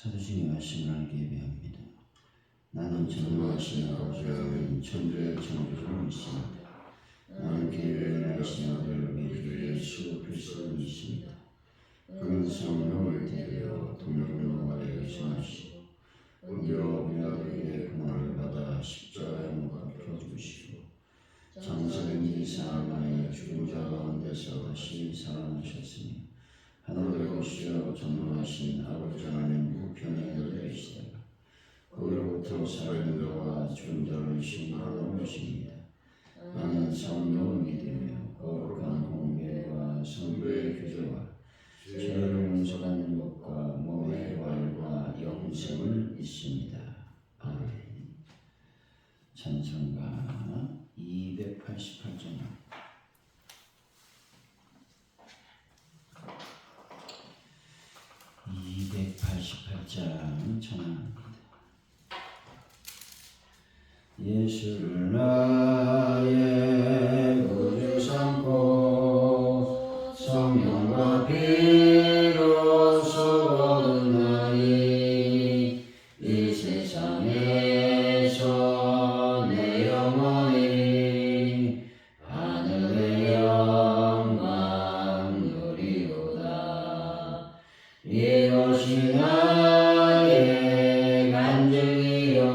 사도신이 하심을 알게 예배합니다. 나는 전능하신 아버지의 천주의 창조주를 믿습니다. 나는 계획을 하신 아들 우리 주 예수 그리스도를 믿습니다. 그는 성령을 대되어 동정노 아래에 생하시고 본디오 빌라도에게 고난을 받아 십자가에 못 박혀 죽으시고 장사된 지 사흘 만에 죽은 자 가운데서 다시 살아나셨으니 하늘에 오시어 전능하신 아버지 하나님 우편에 앉으시다가 거기로부터 살아있는 자와 죽은 자를 심판하러 오십니다. 나는 성령을 믿으며 거룩한 공회와 성도의 교제와 죄를 용서받는 것과 몸의 부활과 영생을 믿습니다. 아멘. 찬송가 288장. 288장 찬양합니다. 예수를 나의 구주 삼고 성령과 피로써 거듭나니 이 세상에서 내 영혼이 하늘의 영광 누리로다. 이것이 나의 간증이요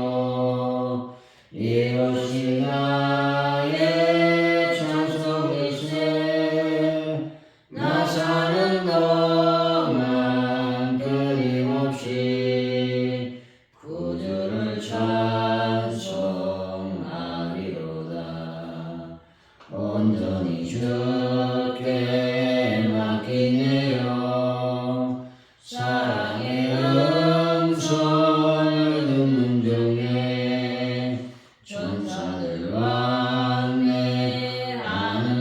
이것이 나의 찬송일세. 나 사는 동안 끊임없이 구주를 찬송하리로다. 온전히 주께 맡기네요. 사랑의 음성을 듣는 중에 천사들 왕래하는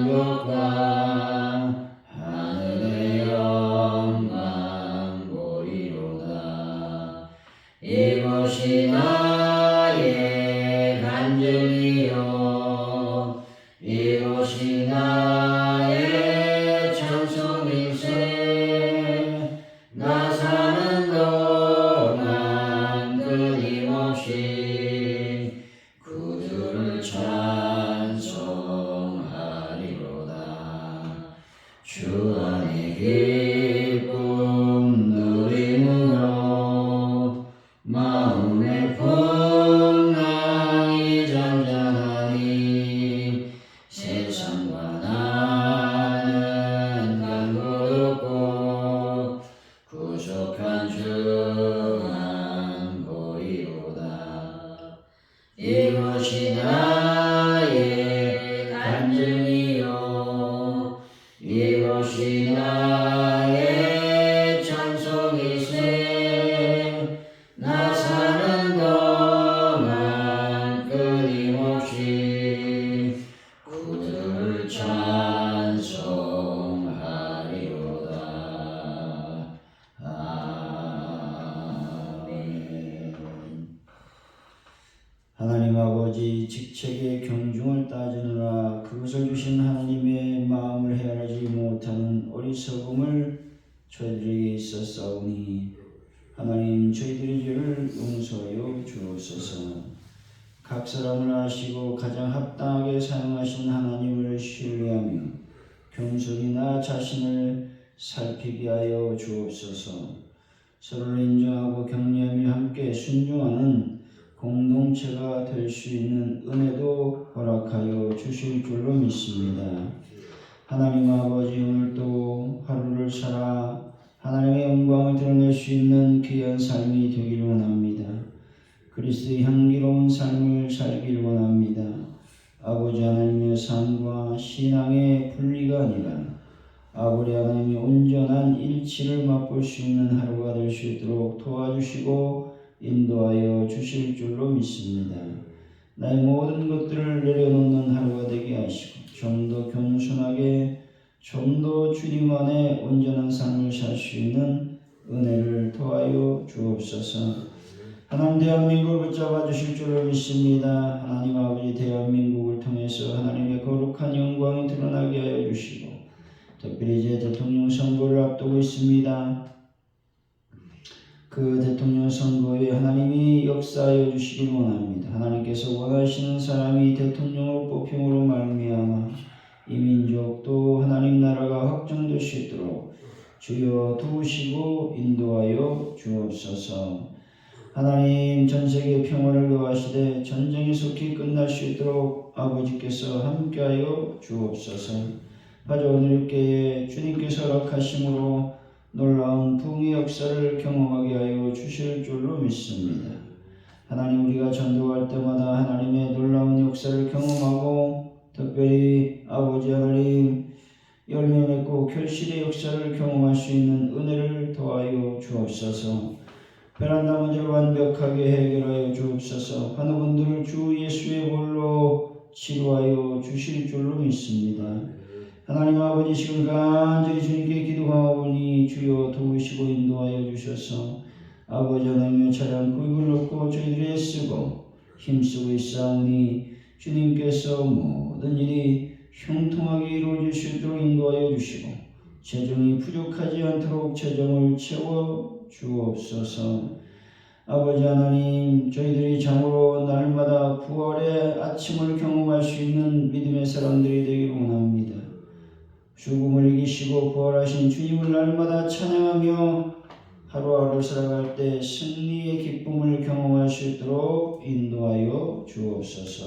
것과 하늘의 영광 보리로다. 이것이 나의 간증이요 이것이 나의 찬송일세. 나 사는 동안 끊임없이 구주를 찬송하리로다. 주 안에 기쁨 누림으로 마음의 풍랑이 잠잠하니 세상과 나는 간고롭고 구속한 주 안 보이로다. 이것이 나의 간증이요 이것이 나의 찬송일세. 나 사는 동안 끊임없이 구주를 찬송하리로다. 아멘. 하나님 아버지 직책의 경중을 따지느라 그것을 주신 하나님의 마음을 헤아리지 못하는 어리석음을 저희들에게 있었사오니 하나님 저희들의 죄를 용서하여 주옵소서. 각 사람을 아시고 가장 합당하게 사용하신 하나님을 신뢰하며 겸손히 나 자신을 살피게 하여 주옵소서. 서로를 인정하고 격려하며 함께 순종하는 공동체가 될 수 있는 은혜도 허락하여 주실 줄로 믿습니다. 하나님 아버지 오늘도 하루를 살아 하나님의 영광을 드러낼 수 있는 귀한 삶이 되길 원합니다. 그리스도의 향기로운 삶을 살길 원합니다. 아버지 하나님의 삶과 신앙의 분리가 아니라 아버지 하나님의 온전한 일치를 맛볼 수 있는 하루가 될 수 있도록 도와주시고 인도하여 주실 줄로 믿습니다. 나의 모든 것들을 내려놓는 하루가 되게 하시고 좀 더 겸손하게 좀 더 주님 안에 온전한 삶을 살 수 있는 은혜를 더하여 주옵소서. 하나님 대한민국을 붙잡아 주실 줄로 믿습니다. 하나님 아버지 대한민국을 통해서 하나님의 거룩한 영광이 드러나게 하여 주시고 특별히 이제 대통령 선거를 앞두고 있습니다. 그 대통령 선거에 하나님이 역사하여 주시길 원합니다. 하나님께서 원하시는 사람이 대통령으로 뽑힘으로 말미암아 이 민족도 하나님 나라가 확정될 수 있도록 주여 도우시고 인도하여 주옵소서. 하나님 전세계 평화를 도하시되 전쟁이 속히 끝날 수 있도록 아버지께서 함께하여 주옵소서. 바저 오늘 깨에 주님께서 허락하심으로 놀라운 부흥의 역사를 경험하게 하여 주실 줄로 믿습니다. 하나님 우리가 전도할 때마다 하나님의 놀라운 역사를 경험하고 특별히 아버지 하나님 열매 맺고 결실의 역사를 경험할 수 있는 은혜를 더하여 주옵소서. 베란다 문제를 완벽하게 해결하여 주옵소서. 환우분들을 주 예수의 볼로 치료하여 주실 줄로 믿습니다. 하나님 아버지 지금 간절히 주님께 기도하오니 주여 도우시고 인도하여 주셔서 아버지 하나님의 차량 구입을 놓고 저희들이 애쓰고 힘쓰고 있사오니 주님께서 모든 일이 형통하게 이루어질 수 있도록 인도하여 주시고 재정이 부족하지 않도록 재정을 채워 주옵소서. 아버지 하나님 저희들이 참으로 날마다 부활의 아침을 경험할 수 있는 믿음의 사람들이 되기를 원합니다. 죽음을 이기시고 부활하신 주님을 날마다 찬양하며 하루하루 살아갈 때 승리의 기쁨을 경험할 수 있도록 인도하여 주옵소서.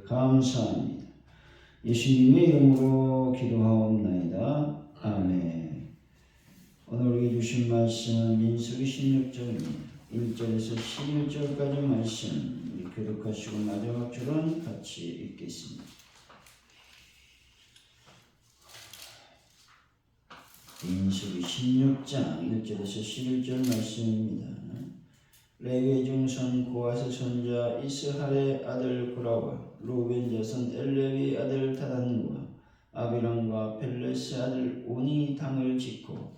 감사합니다. 예수님의 이름으로 기도하옵나이다. 아멘. 오늘 우리에게 주신 말씀은 민수기 16장입니다. 1절에서 11절까지 말씀 우리 교독하시고 마지막 줄은 같이 읽겠습니다. 민수기 16장 1절에서 11절 말씀입니다. 레위의 중손 고아스 손자 이스할의 아들 고라와 루벤 자손 엘레위 아들 다단과 아비람과 펠레스 아들 온이 당을 짓고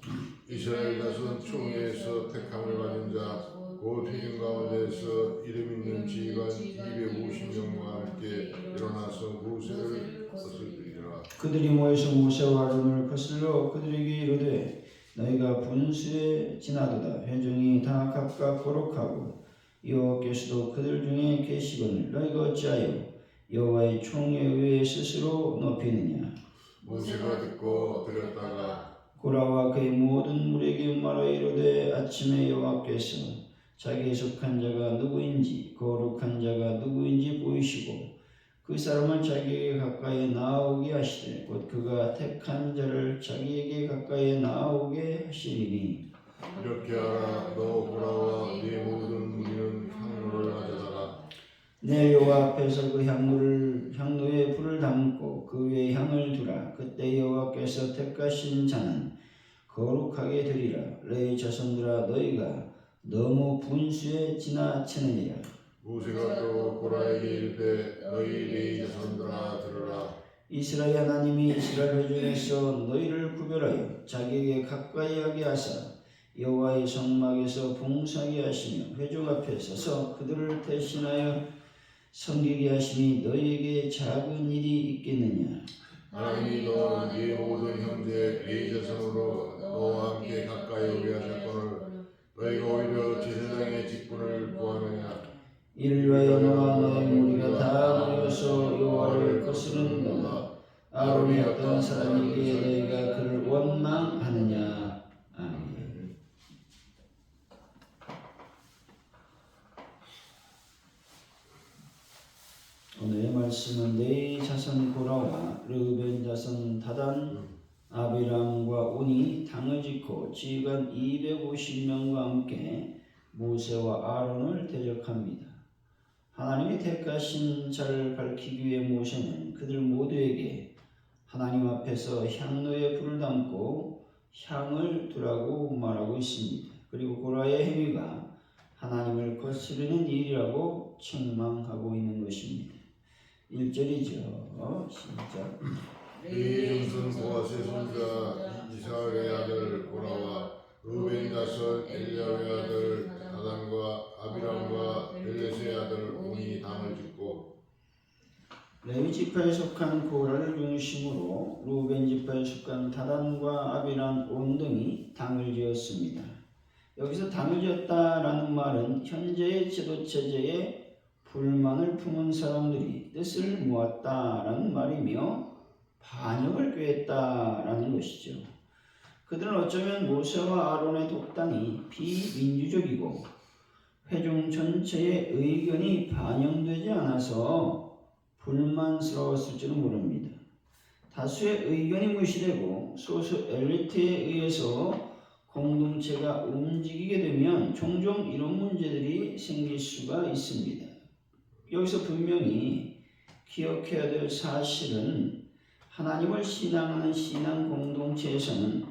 이스라엘 자손 총회에서 택함을 받은 자 곧 회중 가운데서 이름 있는 지휘관 250명과 함께 일어나서 모세를 거스르리라. 그들이 모여서 모세와 아론을 거슬러 그들에게 이르되 너희가 분수에 지나도다. 회중이 다 각각 거룩하고 여호와께서도 그들 중에 계시거늘 너희가 어찌하여 여호와의 총에 의해 스스로 높이느냐. 모세가 듣고 들었다가 고라와 그의 모든 무리에게 말하여 이르되 아침에 여호와께서 자기에 속한 자가 누구인지 거룩한 자가 누구인지 보이시고 그 사람을 자기에게 가까이 나아오게 하시되 곧 그가 택한 자를 자기에게 가까이 나아오게 하시리니 이렇게 하라. 너 고라와 네 모든 무리는 향로를 가져다라. 내 여호와 앞에서 그 향로에 불을 담고 그 위에 향을 두라. 그때 여호와께서 택하신 자는 거룩하게 되리라. 레위 자손들아 너희가 너무 분수에 지나치느니라. 모세가 또 고라에게 이르되 너희 레위 자손들아 들으라. 이스라엘 하나님이 이스라엘 회중에서 너희를 구별하여 자기에게 가까이 하게 하사 여호와의 성막에서 봉사하게 하시며 회중 앞에 서서 그들을 대신하여 섬기게 하시니 너희에게 작은 일이 있겠느냐. 하나님이 너 네 모든 형제 레위 자손으로 너와 함께 가까이 오게 하셨거늘 너희가 오히려 제사장의 직분을 구하느냐. 이를 위하여 너와 너의 무리가 다 모여서 여호와를 거스르는도다. 아론이 어떤 사람이기에 너희가 그를 원망하느냐. 아멘. 오늘의 말씀은 레위 자손 고라와 르벤 자손 다단 아비람과 온이 당을 짓고 지휘관 250명과 함께 모세와 아론을 대적합니다. 하나님이 택하신 자를 밝히기 위해 모세는 그들 모두에게 하나님 앞에서 향로에 불을 담고 향을 두라고 말하고 있습니다. 그리고 고라의 행위가 하나님을 거스르는 일이라고 책망하고 있는 것입니다. 1절이죠. 시작. 레위 자손 고아스의 손자 이스하엘의 아들 고라와 루벤 자손 엘리야의 아들 다단과 아비람과 벨레스의 아들 온이 당을 짓고 레위 지파에 속한 고라를 중심으로 루벤 지파에 속한 다단과 아비람 온 등이 당을 지었습니다. 여기서 당해졌다라는 말은 현재의 지도체제에 불만을 품은 사람들이 뜻을 모았다라는 말이며 반역을 꾀했다라는 것이죠. 그들은 어쩌면 모세와 아론의 독단이 비민주적이고 회중 전체의 의견이 반영되지 않아서 불만스러웠을지도 모릅니다. 다수의 의견이 무시되고 소수 엘리트에 의해서 공동체가 움직이게 되면 종종 이런 문제들이 생길 수가 있습니다. 여기서 분명히 기억해야 될 사실은 하나님을 신앙하는 신앙 공동체에서는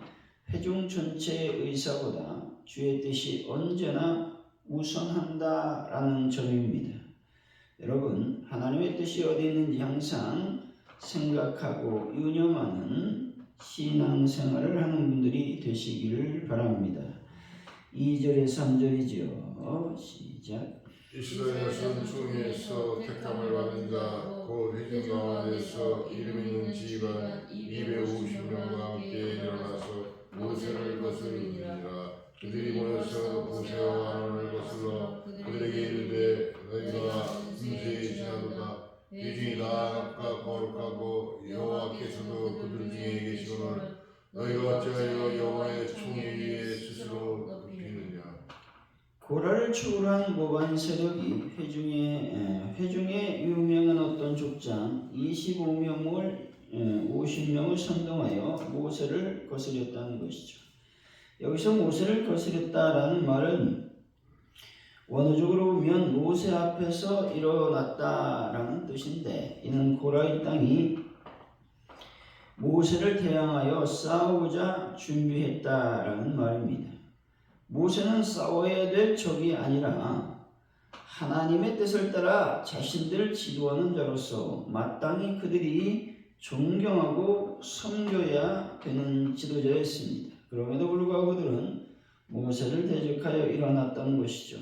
회중 전체의 의사보다 주의 뜻이 언제나 우선한다라는 점입니다. 여러분, 하나님의 뜻이 어디 있는지 항상 생각하고 유념하는 신앙생활을 하는 분들이 되시기를 바랍니다. 2절에 3절이죠. 시작. 이스라엘 자손 중에서 택함을 받은 자 곧 회중 가운데서 이름 있는 지휘관 250명과 함께 일어나서 모세를 거스르니라. 그들이 모여서 모세와 아론을 거슬러 그들에게 이르되 너희가 문제에 지나도다. 회중이 다 각각 거룩하고 여호와께서도 그들 중에 계시거늘 너희가 어찌하여 여호와의 총회 위에 스스로 높이느냐. 고라를 추구한 모반 세력이 회중에 유명한 어떤 족장 50명을 선동하여 모세를 거스렸다는 것이죠. 여기서 모세를 거스렸다라는 말은 원어적으로 보면 모세 앞에서 일어났다라는 뜻인데, 이는 고라의 땅이 모세를 대항하여 싸우고자 준비했다라는 말입니다. 모세는 싸워야 될 적이 아니라 하나님의 뜻을 따라 자신들을 지도하는 자로서 마땅히 그들이 존경하고 섬겨야 되는 지도자였습니다. 그럼에도 불구하고 그들은 모세를 대적하여 일어났다는 것이죠.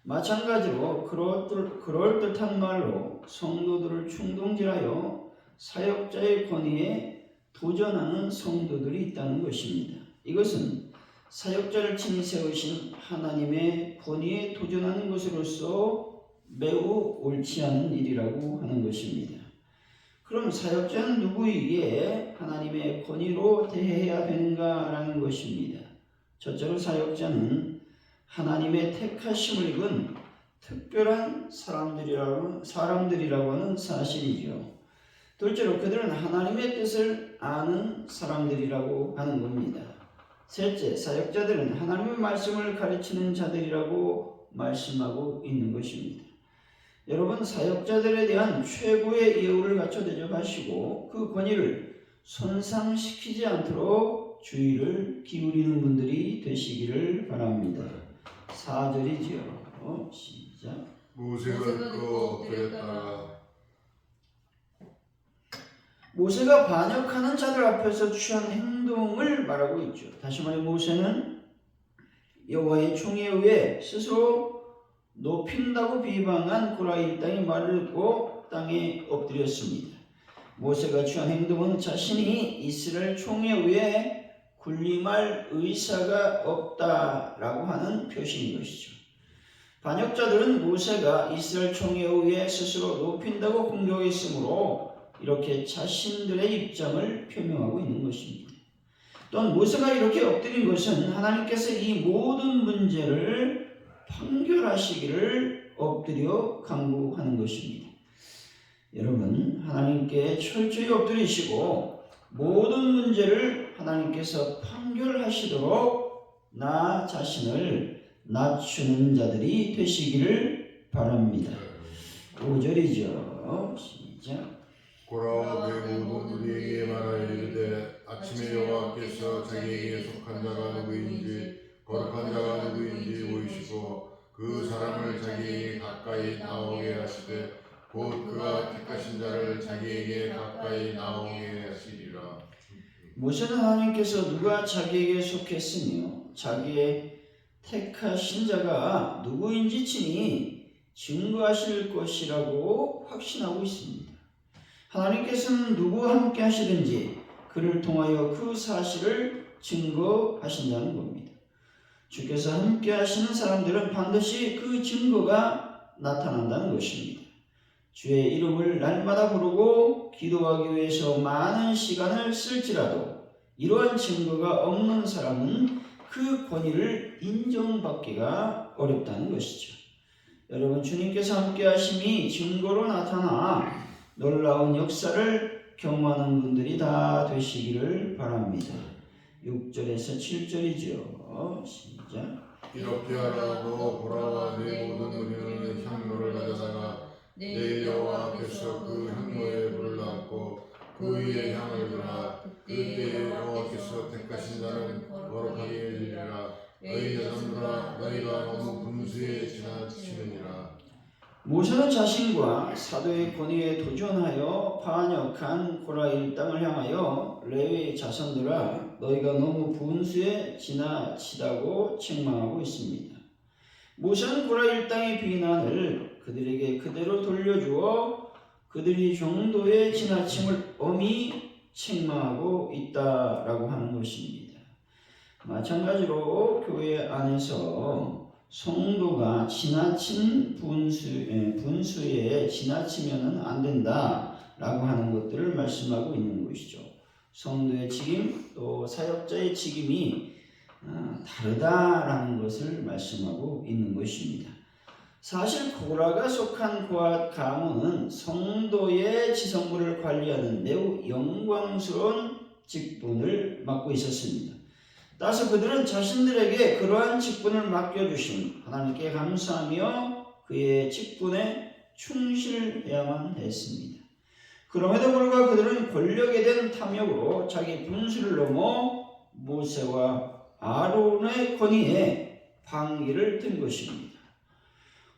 마찬가지로 그럴듯한 말로 성도들을 충동질하여 사역자의 권위에 도전하는 성도들이 있다는 것입니다. 이것은 사역자를 친히 세우신 하나님의 권위에 도전하는 것으로서 매우 옳지 않은 일이라고 하는 것입니다. 그럼 사역자는 누구에게 하나님의 권위로 대해야 되는가라는 것입니다. 첫째로 사역자는 하나님의 택하심을 입은 특별한 사람들이라고 하는 사실이죠. 둘째로 그들은 하나님의 뜻을 아는 사람들이라고 하는 겁니다. 셋째, 사역자들은 하나님의 말씀을 가르치는 자들이라고 말씀하고 있는 것입니다. 여러분, 사역자들에 대한 최고의 예우를 갖춰 대접하시고 그 권위를 손상시키지 않도록 주의를 기울이는 분들이 되시기를 바랍니다. 4절이죠. 시작. 모세가 듣고 엎드렸다가 모세가 반역하는 자들 앞에서 취한 행동을 말하고 있죠. 다시 말해 모세는 여호와의 총에 의해 스스로 높인다고 비방한 고라 일당의 말을 듣고 땅에 엎드렸습니다. 모세가 취한 행동은 자신이 이스라엘 총에 의해 군림할 의사가 없다라고 하는 표시인 것이죠. 반역자들은 모세가 이스라엘 총에 의해 스스로 높인다고 공격했으므로 이렇게 자신들의 입장을 표명하고 있는 것입니다. 또한 모세가 이렇게 엎드린 것은 하나님께서 이 모든 문제를 판결하시기를 엎드려 간구하는 것입니다. 여러분, 하나님께 철저히 엎드리시고 모든 문제를 하나님께서 판결하시도록 나 자신을 낮추는 자들이 되시기를 바랍니다. 5절이죠. 시작. 고라와 그의 모든 무리에게 말하여 이르되 아침에 여호와께서 자기에게 속한 자가 누구인지 거룩한 자가 누구인지 보이시고 그 사람을 자기에게 가까이 나오게 하시되 곧 그가 택하신 자를 자기에게 가까이 나오게 하시리라. 모세는 하나님께서 누가 자기에게 속했으며 자기의 택하신 자가 누구인지 친히 증거하실 것이라고 확신하고 있습니다. 하나님께서는 누구와 함께 하시든지 그를 통하여 그 사실을 증거하신다는 겁니다. 주께서 함께 하시는 사람들은 반드시 그 증거가 나타난다는 것입니다. 주의 이름을 날마다 부르고 기도하기 위해서 많은 시간을 쓸지라도 이러한 증거가 없는 사람은 그 권위를 인정받기가 어렵다는 것이죠. 여러분, 주님께서 함께 하심이 증거로 나타나 놀라운 역사를 경험하는 분들이 다 되시기를 바랍니다. 6절에서 7절이죠. 시작. 이렇게 하라고 보라와 내 모든 우리는 향로를 가져다가 내 여호와 앞에서 그 향로에 불을 담고 그 위에 향을 두라. 그때 여호와께서 택하신 자는 거룩하게 여기리라. 너희 자손들아 너희가 너무 분수에 지나치느니라. 모세는 자신과 사도의 권위에 도전하여 반역한 고라 일당을 향하여 레위의 자손들아 너희가 너무 분수에 지나치다고 책망하고 있습니다. 모세는 고라 일당의 비난을 그들에게 그대로 돌려주어 그들이 정도의 지나침을 엄히 책망하고 있다라고 하는 것입니다. 마찬가지로 교회 안에서 성도가 지나친 분수에 지나치면 안 된다라고 하는 것들을 말씀하고 있는 것이죠. 성도의 책임 또 사역자의 책임이 다르다라는 것을 말씀하고 있는 것입니다. 사실 고라가 속한 고앗 가문은 성도의 지성부를 관리하는 매우 영광스러운 직분을 맡고 있었습니다. 따라서 그들은 자신들에게 그러한 직분을 맡겨주신 하나님께 감사하며 그의 직분에 충실해야만 했습니다. 그럼에도 불구하고 그들은 권력에 대한 탐욕으로 자기 분수를 넘어 모세와 아론의 권위에 방귀를 든 것입니다.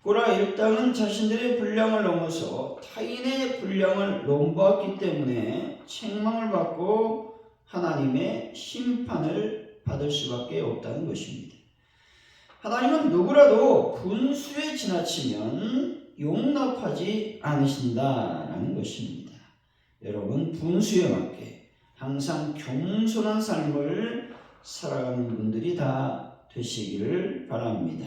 고라 일당은 자신들의 분량을 넘어서 타인의 분량을 넘보았기 때문에 책망을 받고 하나님의 심판을 받을 수밖에 없다는 것입니다. 하나님은 누구라도 분수에 지나치면 용납하지 않으신다라는 것입니다. 여러분, 분수에 맞게 항상 겸손한 삶을 살아가는 분들이 다 되시기를 바랍니다.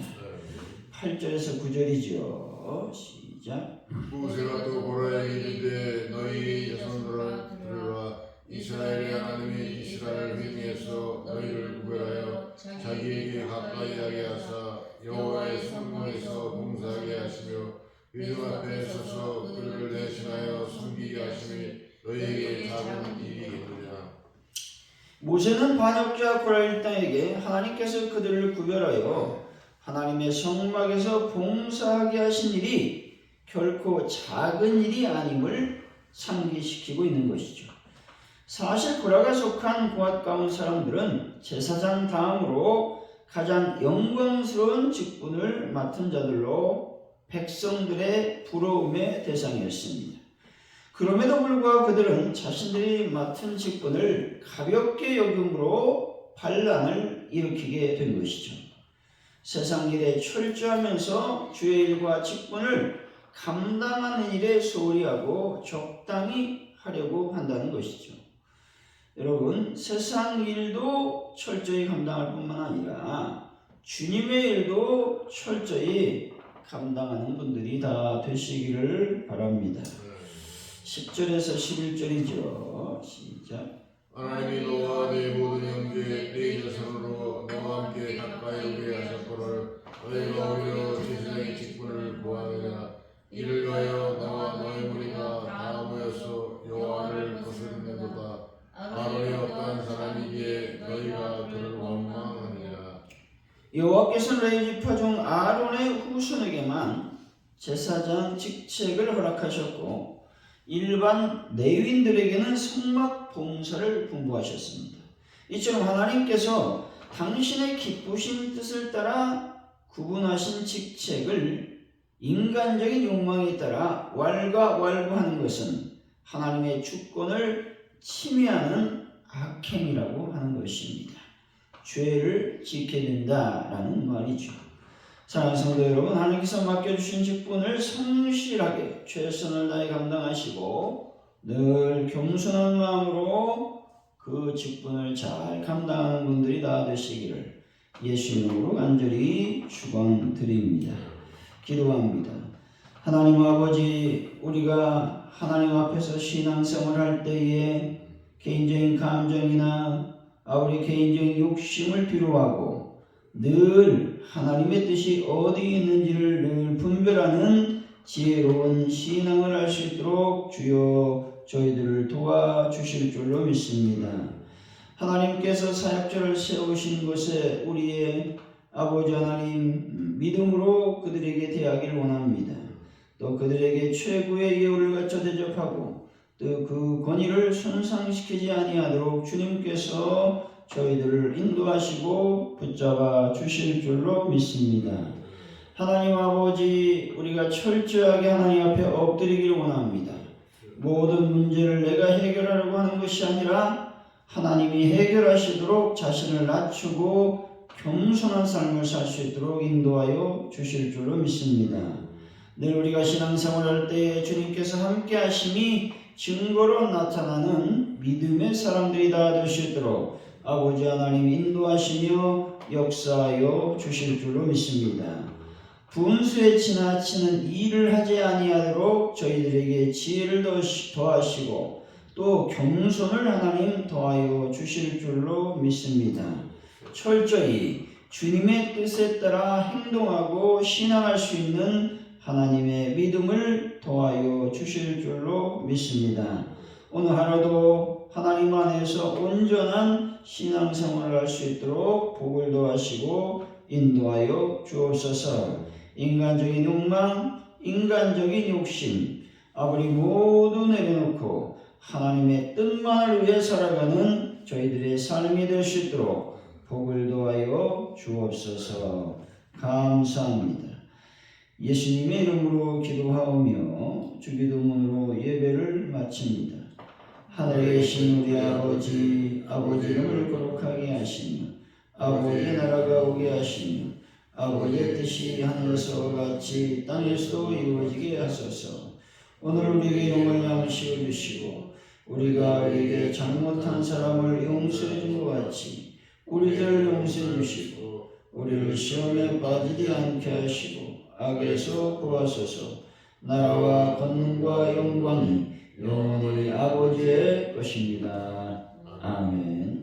8절에서 9절이죠. 시작. 모세가 또 고라에게 이르되 너희 자손들아 들으라. 이스라엘의 하나님이 이스라엘을 회중에서 너희를 구별하여 자기에게 가까이 하게 하사 여호와의 성문에서 봉사하게 하시며 회중 앞에 서서 그들을 대신하여 섬기게 하심이 너희에게 작은 일이겠느냐. 모세는 반역자 고라 일당에게 하나님께서 그들을 구별하여 하나님의 성막에서 봉사하게 하신 일이 결코 작은 일이 아님을 상기시키고 있는 것이죠. 사실 고라가 속한 고앗 가문 사람들은 제사장 다음으로 가장 영광스러운 직분을 맡은 자들로 백성들의 부러움의 대상이었습니다. 그럼에도 불구하고 그들은 자신들이 맡은 직분을 가볍게 여김으로 반란을 일으키게 된 것이죠. 세상 일에 철저하면서 주의 일과 직분을 감당하는 일에 소홀히 하고 적당히 하려고 한다는 것이죠. 여러분, 세상 일도 철저히 감당할 뿐만 아니라 주님의 일도 철저히 감당하는 분들이 다 되시기를 바랍니다. 10절에서 11절이죠. 시작. 하나님이 너와 네 모든 형제 네 자손으로 너와 함께 가까이 오게 하셨거늘 너희가 오히려 제사장의 직분을 구하느냐. 이를 위하여 너와 너희 무리가 다 모여서 여호와를 거스르는도다. 아론이 어떠한 사람이기에 너희가 그를 원망하느냐. 여호와께서는 레위 지파 중 아론의 후손에게만 제사장 직책을 허락하셨고 일반 레위인들에게는 성막 봉사를 분부하셨습니다. 이처럼 하나님께서 당신의 기쁘신 뜻을 따라 구분하신 직책을 인간적인 욕망에 따라 왈가왈부하는 것은 하나님의 주권을 침해하는 악행이라고 하는 것입니다. 죄를 지켜야 된다라는 말이죠. 사랑하는 성도 여러분, 하나님께서 맡겨주신 직분을 성실하게 최선을 다해 감당하시고 늘 겸손한 마음으로 그 직분을 잘 감당하는 분들이 다 되시기를 예수 이름으로 간절히 축원드립니다. 기도합니다. 하나님 아버지, 우리가 하나님 앞에서 신앙생활을 할 때에 개인적인 감정이나 우리 개인적인 욕심을 뒤로하고 늘 하나님의 뜻이 어디 있는지를 늘 분별하는 지혜로운 신앙을 할 수 있도록 주여 저희들을 도와주실 줄로 믿습니다. 하나님께서 사역자를 세우신 것에 우리의 아버지 하나님 믿음으로 그들에게 대하기를 원합니다. 또 그들에게 최고의 예우를 갖춰 대접하고 또 그 권위를 손상시키지 아니하도록 주님께서 저희들을 인도하시고 붙잡아 주실 줄로 믿습니다. 하나님 아버지, 우리가 철저하게 하나님 앞에 엎드리기를 원합니다. 모든 문제를 내가 해결하려고 하는 것이 아니라 하나님이 해결하시도록 자신을 낮추고 겸손한 삶을 살 수 있도록 인도하여 주실 줄로 믿습니다. 늘 우리가 신앙생활할 때 주님께서 함께 하심이 증거로 나타나는 믿음의 사람들이 다 될 수 있도록 아버지 하나님 인도하시며 역사하여 주실 줄로 믿습니다. 분수에 지나치는 일을 하지 아니하도록 저희들에게 지혜를 더하시고 또 겸손을 하나님 더하여 주실 줄로 믿습니다. 철저히 주님의 뜻에 따라 행동하고 신앙할 수 있는 하나님의 믿음을 더하여 주실 줄로 믿습니다. 오늘 하루도 하나님 안에서 온전한 신앙생활을 할 수 있도록 복을 더하시고 인도하여 주옵소서. 인간적인 욕망, 인간적인 욕심, 아버지 모두 내려놓고 하나님의 뜻만을 위해 살아가는 저희들의 삶이 될 수 있도록 복을 더하여 주옵소서. 감사합니다. 예수님의 이름으로 기도하오며 주기도문으로 예배를 마칩니다. 하늘에 계신 우리 아버지, 아버지 이름을 거룩하게 하시며 아버지의 나라가 오게 하시며 아버지의 뜻이 하늘에서 같이 땅에서도 이루어지게 하소서. 오늘 우리에게 일용할 양식을 주시고 우리가 우리에게 잘못한 사람을 용서해 준 것 같이 우리들을 용서해 주시고 우리를 시험에 빠지지 않게 하시고 악에서 구하소서. 나라와 권능과 영광이 영원히 아버지의 것입니다. 아멘.